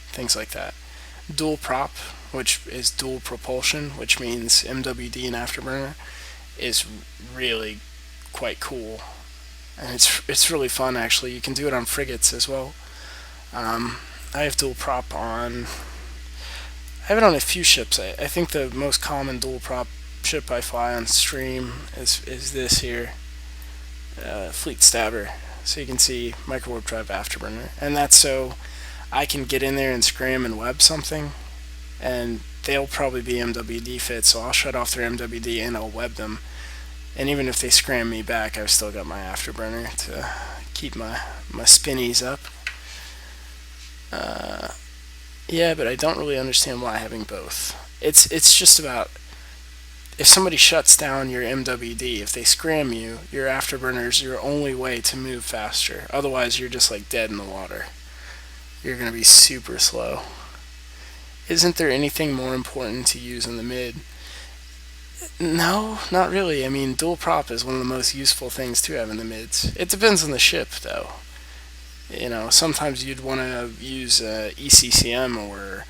things like that. Dual prop, which is dual propulsion, which means MWD and afterburner, is really quite cool, and it's really fun actually. You can do it on frigates as well. I have dual prop on. I have it on a few ships. I think the most common dual prop ship I fly on stream is this here, Fleet Stabber. So you can see micro warp drive afterburner, and that's so I can get in there and scram and web something, and they'll probably be MWD fit, so I'll shut off their MWD and I'll web them. And even if they scram me back, I've still got my afterburner to keep my spinnies up. Yeah, but I don't really understand why having both. It's just about if somebody shuts down your MWD, if they scram you, your afterburner's your only way to move faster. Otherwise, you're just like dead in the water. You're going to be super slow. Isn't there anything more important to use in the mid? No, not really. I mean, dual prop is one of the most useful things to have in the mids. It depends on the ship, though. Sometimes you'd want to use ECCM or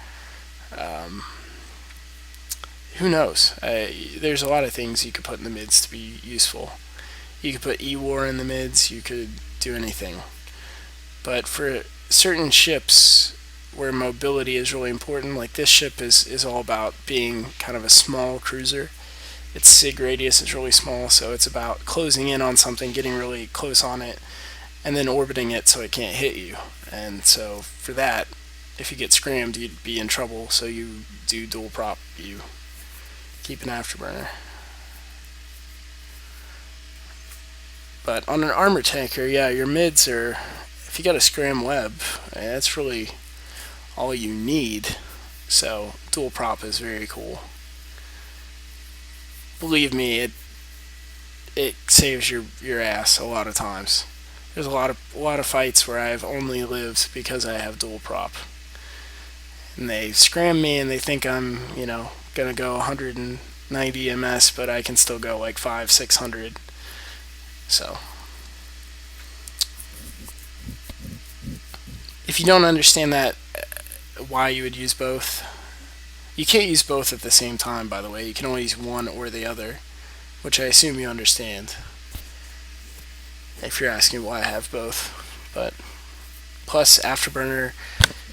who knows. There's a lot of things you could put in the mids to be useful. You could put E-War in the mids. You could do anything. But for certain ships where mobility is really important, like this ship is all about being kind of a small cruiser. Its sig radius is really small, so it's about closing in on something, getting really close on it, and then orbiting it so it can't hit you. And so for that, if you get scrammed, you'd be in trouble, so you do dual prop. You keep an afterburner. But on an armor tanker, yeah, your mids are, if you got a scram web, that's really all you need. So dual prop is very cool. Believe me, it saves your ass a lot of times. There's a lot of fights where I've only lived because I have dual prop, and they scram me and they think I'm gonna go 190 ms, but I can still go like 500-600. So if you don't understand that, why you would use both. You can't use both at the same time, by the way. You can only use one or the other, which I assume you understand. If you're asking why I have both. But plus, afterburner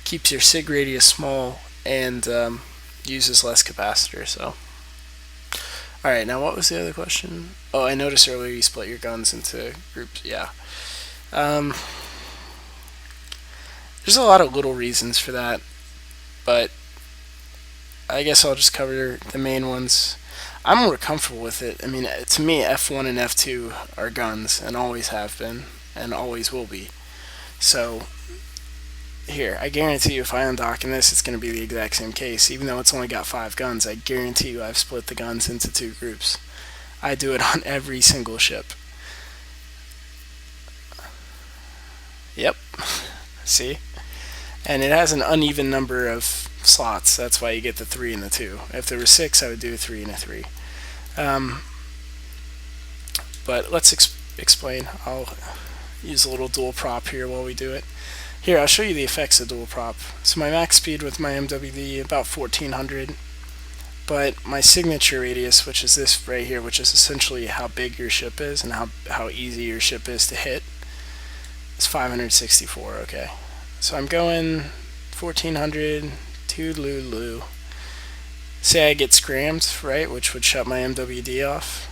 keeps your sig radius small and uses less capacitor. So, all right. Now, what was the other question? Oh, I noticed earlier you split your guns into groups. Yeah. There's a lot of little reasons for that, but I guess I'll just cover the main ones. I'm more comfortable with it. I mean, to me, F1 and F2 are guns, and always have been, and always will be. So, here, I guarantee you if I undock in this, it's going to be the exact same case. Even though it's only got 5 guns, I guarantee you I've split the guns into 2 groups. I do it on every single ship. Yep. See? And it has an uneven number of slots. That's why you get the 3 and the 2. If there were 6, I would do a 3 and a 3. But let's explain. I'll use a little dual prop here while we do it. Here, I'll show you the effects of dual prop. So my max speed with my MWD, about 1400. But my signature radius, which is this right here, which is essentially how big your ship is and how easy your ship is to hit, is 564, okay. So I'm going 1400 to Lulu. Say I get scrammed, right, which would shut my MWD off.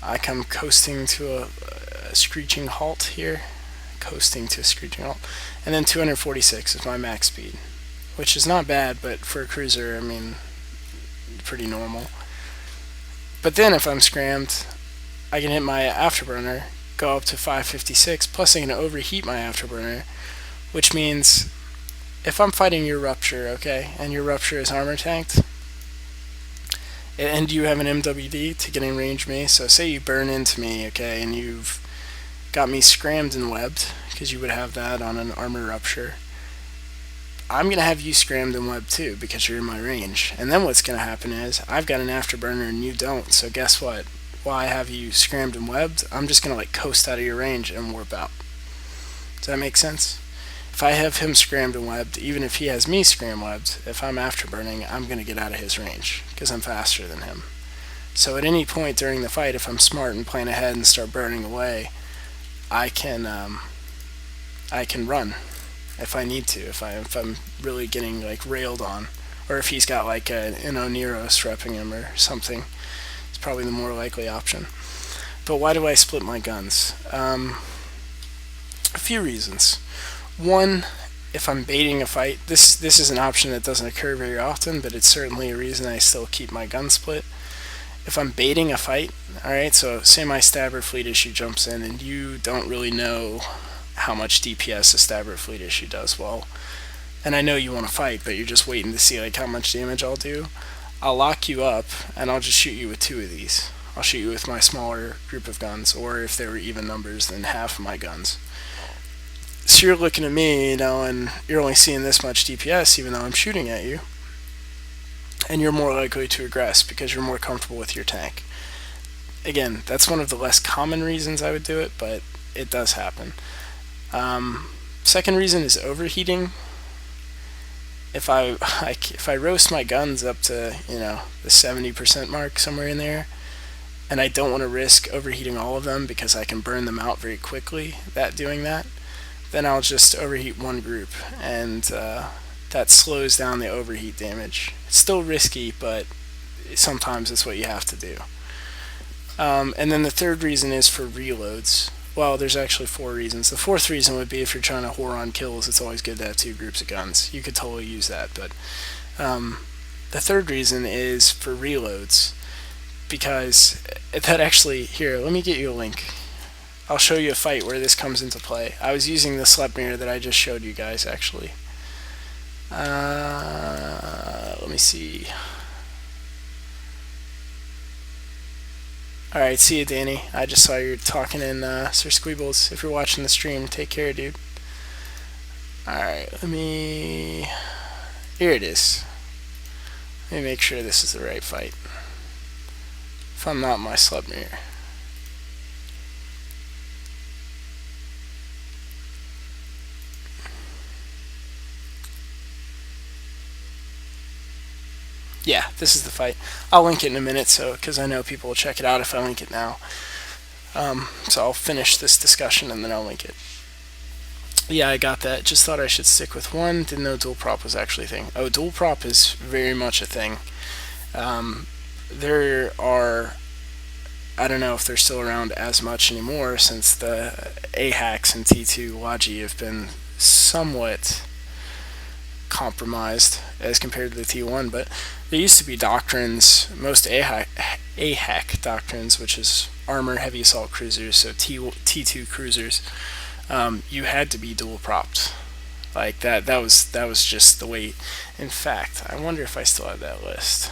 I come coasting to a screeching halt here. Coasting to a screeching halt. And then 246 is my max speed, which is not bad, but for a cruiser, I mean, pretty normal. But then if I'm scrammed, I can hit my afterburner, go up to 556, plus I can overheat my afterburner, which means if I'm fighting your rupture, okay, and your rupture is armor tanked, and you have an MWD to get in range me, so say you burn into me, okay, and you've got me scrammed and webbed, because you would have that on an armor rupture, I'm going to have you scrammed and webbed too, because you're in my range. And then what's going to happen is, I've got an afterburner and you don't, so guess what? While I have you scrammed and webbed, I'm just going to like coast out of your range and warp out. Does that make sense? If I have him scrammed and webbed, even if he has me scram webbed, if I'm afterburning, I'm going to get out of his range because I'm faster than him. So at any point during the fight, if I'm smart and plan ahead and start burning away, I can run if I need to. If I'm really getting like railed on, or if he's got like an Oneros repping him or something, it's probably the more likely option. But why do I split my guns? A few reasons. One, if I'm baiting a fight, this is an option that doesn't occur very often, but it's certainly a reason I still keep my gun split. If I'm baiting a fight, alright, so say my Stabber Fleet Issue jumps in and you don't really know how much DPS a Stabber Fleet Issue does well, and I know you want to fight, but you're just waiting to see like how much damage I'll do, I'll lock you up and I'll just shoot you with 2 of these. I'll shoot you with my smaller group of guns, or if they were even numbers, then half of my guns. So you're looking at me, and you're only seeing this much DPS even though I'm shooting at you. And you're more likely to aggress because you're more comfortable with your tank. Again, that's one of the less common reasons I would do it, but it does happen. Second reason is overheating. If I roast my guns up to the 70% mark, somewhere in there, and I don't want to risk overheating all of them because I can burn them out very quickly doing that, then I'll just overheat one group, and that slows down the overheat damage. It's still risky, but sometimes it's what you have to do. And then the third reason is for reloads. Well, there's actually 4 reasons. The fourth reason would be if you're trying to whore on kills, it's always good to have 2 groups of guns. You could totally use that, but the third reason is for reloads, because that actually, here, let me get you a link. I'll show you a fight where this comes into play. I was using the slep mirror that I just showed you guys, actually. Let me see. Alright, see you, Danny. I just saw you talking in Sir Squeebles. If you're watching the stream, take care, dude. Alright, here it is. Let me make sure this is the right fight. If I'm not in my slep mirror. Yeah, this is the fight. I'll link it in a minute, because I know people will check it out if I link it now. So I'll finish this discussion and then I'll link it. Yeah, I got that. Just thought I should stick with one. Didn't know dual prop was actually a thing. Oh, dual prop is very much a thing. There are, I don't know if they're still around as much anymore, since the A-hacks and T2 Logi have been somewhat compromised as compared to the T1, but there used to be doctrines, most A-hack doctrines, which is armor heavy assault cruisers, so T2 cruisers, you had to be dual propped. Like that was just the way. In fact, I wonder if I still have that list.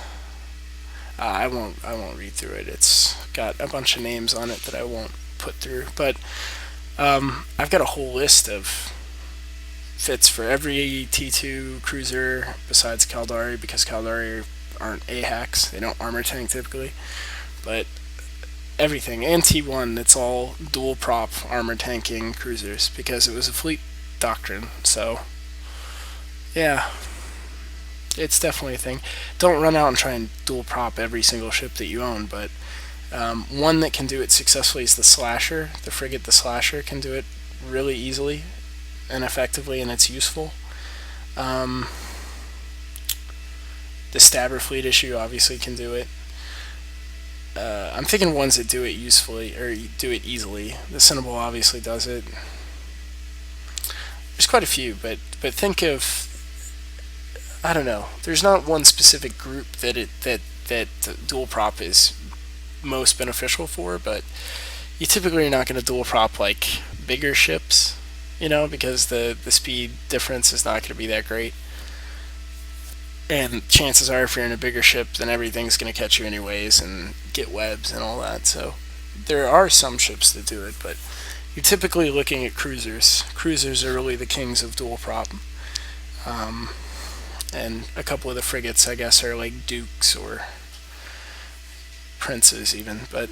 I won't read through it. It's got a bunch of names on it that I won't put through, but I've got a whole list of fits for every T2 cruiser besides Caldari, because Caldari aren't A-hacks, they don't armor tank typically, but everything, and T1, it's all dual prop armor tanking cruisers, because it was a fleet doctrine. So yeah, it's definitely a thing. Don't run out and try and dual prop every single ship that you own, but one that can do it successfully is the Slasher. The frigate, the Slasher, can do it really easily and effectively, and it's useful. The Stabber Fleet Issue obviously can do it. I'm thinking ones that do it usefully, or do it easily. The Cinnabal obviously does it. There's quite a few, but think of, I don't know, there's not one specific group that dual prop is most beneficial for, but you typically are not going to dual prop like bigger ships, because the speed difference is not going to be that great. And chances are, if you're in a bigger ship, then everything's going to catch you anyways and get webs and all that. So there are some ships that do it, but you're typically looking at cruisers. Cruisers are really the kings of dual prop. And a couple of the frigates, I guess, are like Dukes or Princes even. But